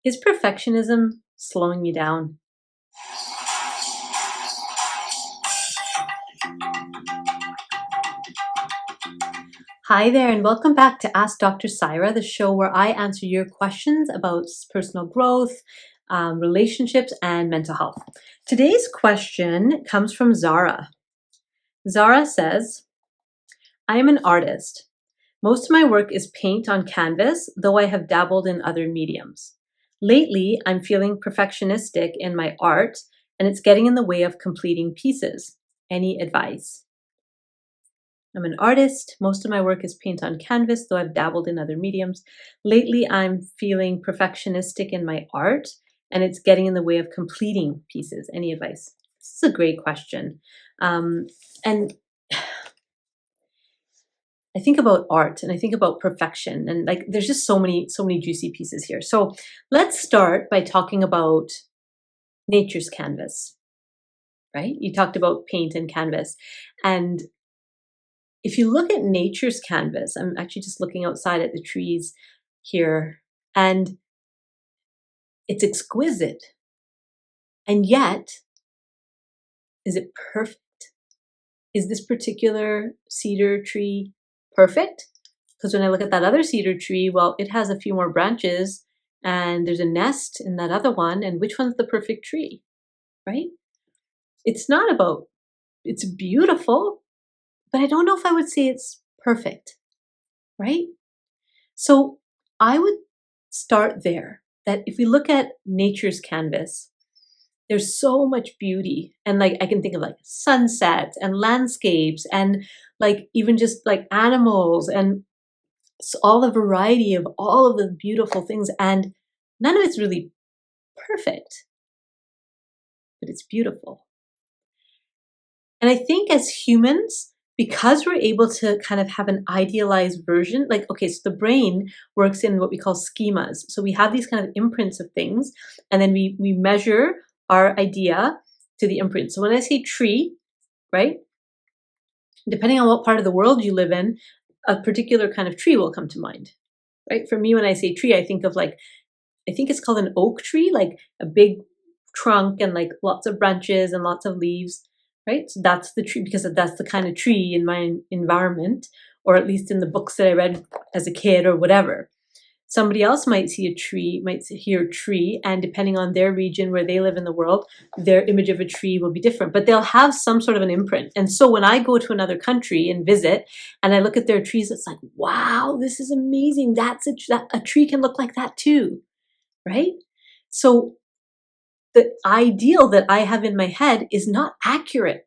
Is perfectionism slowing me down? Hi there, and welcome back to Ask Dr. Syra, the show where I answer your questions about personal growth, relationships, and mental health. Today's question comes from Zara. Zara says, I am an artist. Most of my work is paint on canvas, though I have dabbled in other mediums. Lately, I'm feeling perfectionistic in my art, and it's getting in the way of completing pieces. Any advice? I'm an artist. Most of my work is paint on canvas, though I've dabbled in other mediums. Lately, I'm feeling perfectionistic in my art, and it's getting in the way of completing pieces. Any advice? This is a great question. And I think about art and I think about perfection, and like there's just so many juicy pieces here. So let's start by talking about nature's canvas, right? You talked about paint and canvas. And if you look at nature's canvas, I'm actually just looking outside at the trees here, and it's exquisite. And yet, is it perfect? Is this particular cedar tree perfect? Because when I look at that other cedar tree, well, it has a few more branches and there's a nest in that other one. And which one's the perfect tree, right? It's not about, it's beautiful, but I don't know if I would say it's perfect, right? So I would start there, that if we look at nature's canvas, there's so much beauty. And like, I can think of like sunsets and landscapes and like even just like animals and all the variety of all of the beautiful things. And none of it's really perfect, but it's beautiful. And I think as humans, because we're able to kind of have an idealized version, like, okay, so the brain works in what we call schemas. So we have these kind of imprints of things, and then we measure our idea to the imprint. So when I say tree, right, depending on what part of the world you live in, a particular kind of tree will come to mind, right? For me, when I say tree, I think of like, I think it's called an oak tree, like a big trunk and like lots of branches and lots of leaves, right? So that's the tree, because that's the kind of tree in my environment, or at least in the books that I read as a kid or whatever. Somebody else might see a tree, might hear tree, and depending on their region where they live in the world, their image of a tree will be different, but they'll have some sort of an imprint. And so when I go to another country and visit and I look at their trees, it's like, wow, this is amazing. That a tree can look like that too, right? So the ideal that I have in my head is not accurate.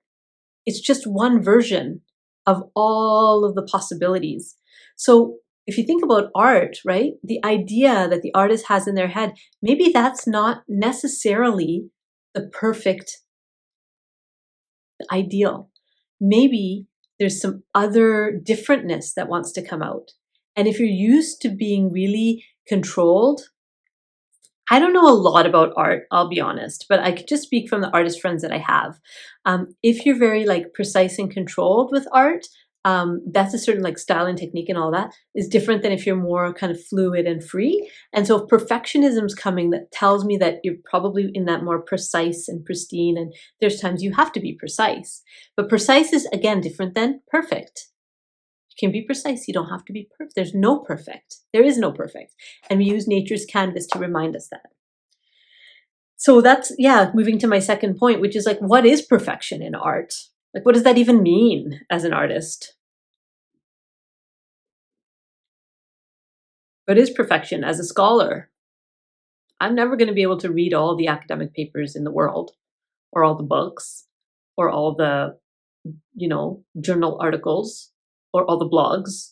It's just one version of all of the possibilities. So if you think about art, right, the idea that the artist has in their head, maybe that's not necessarily the perfect ideal. Maybe there's some other differentness that wants to come out. And if you're used to being really controlled, I don't know a lot about art, I'll be honest, but I could just speak from the artist friends that I have. If you're very like precise and controlled with art, that's a certain like style and technique and all that is different than if you're more kind of fluid and free. And so if perfectionism's coming, that tells me that you're probably in that more precise and pristine, and there's times you have to be precise. But precise is again different than perfect. You can be precise. You don't have to be perfect. There's no perfect. There is no perfect. And we use nature's canvas to remind us that. So that's, yeah, moving to my second point, which is like, what is perfection in art? Like, what does that even mean as an artist? What is perfection as a scholar? I'm never going to be able to read all the academic papers in the world, or all the books, or all the, journal articles, or all the blogs.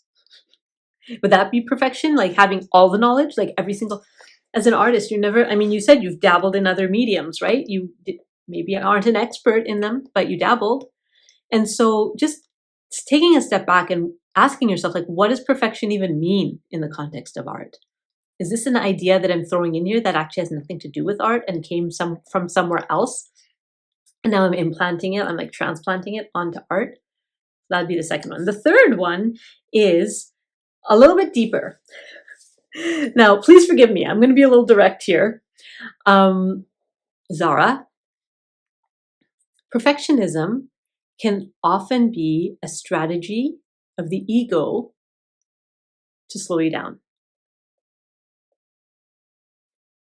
Would that be perfection? Like having all the knowledge, like every single, as an artist, you're never, I mean, you said you've dabbled in other mediums, right? You maybe aren't an expert in them, but you dabbled. And so just taking a step back and asking yourself, like, what does perfection even mean in the context of art? Is this an idea that I'm throwing in here that actually has nothing to do with art and came from somewhere else? And now I'm implanting it, I'm like transplanting it onto art. That'd be the second one. The third one is a little bit deeper. Now, please forgive me. I'm going to be a little direct here. Zara, perfectionism can often be a strategy of the ego to slow you down.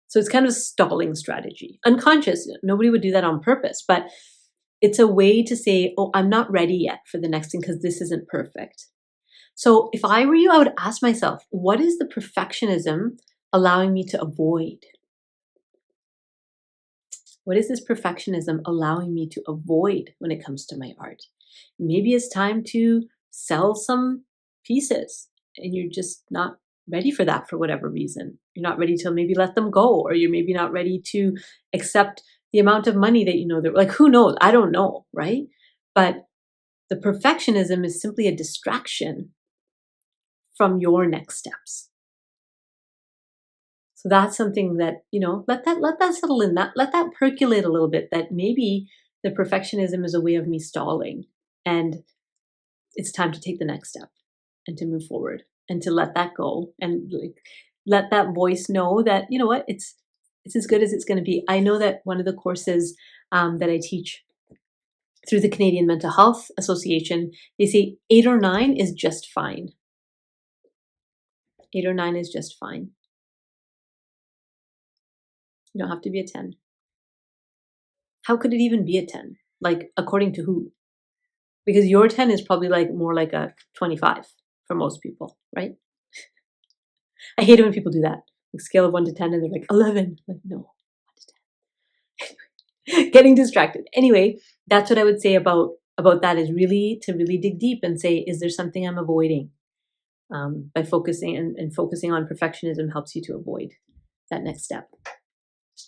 So it's kind of a stalling strategy. Unconscious, nobody would do that on purpose, but it's a way to say, oh, I'm not ready yet for the next thing because this isn't perfect. So if I were you, I would ask myself, what is the perfectionism allowing me to avoid? What is this perfectionism allowing me to avoid when it comes to my art? Maybe it's time to sell some pieces and you're just not ready for that for whatever reason. You're not ready to maybe let them go, or you're maybe not ready to accept the amount of money that you know that, like, who knows? I don't know, right? But the perfectionism is simply a distraction from your next steps. So that's something that, let that settle in, that let that percolate a little bit, that maybe the perfectionism is a way of me stalling, and it's time to take the next step and to move forward and to let that go, and like let that voice know that, you know what, it's as good as it's going to be. I know that one of the courses that I teach through the Canadian Mental Health Association, they say 8 or 9 is just fine. 8 or 9 is just fine. You don't have to be a 10. How could it even be a 10? Like, according to who? Because your 10 is probably like more like a 25 for most people, right? I hate it when people do that. Like, scale of 1 to 10 and they're like 11. Like, no, 1 to 10. Getting distracted. Anyway, that's what I would say about that, is really to really dig deep and say, is there something I'm avoiding? By focusing and focusing on perfectionism helps you to avoid that next step.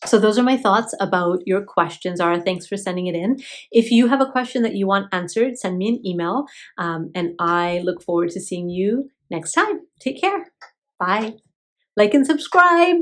So those are my thoughts about your questions, Zara. Thanks for sending it in. If you have a question that you want answered, send me an email, and I look forward to seeing you next time. Take care. Bye. Like and subscribe.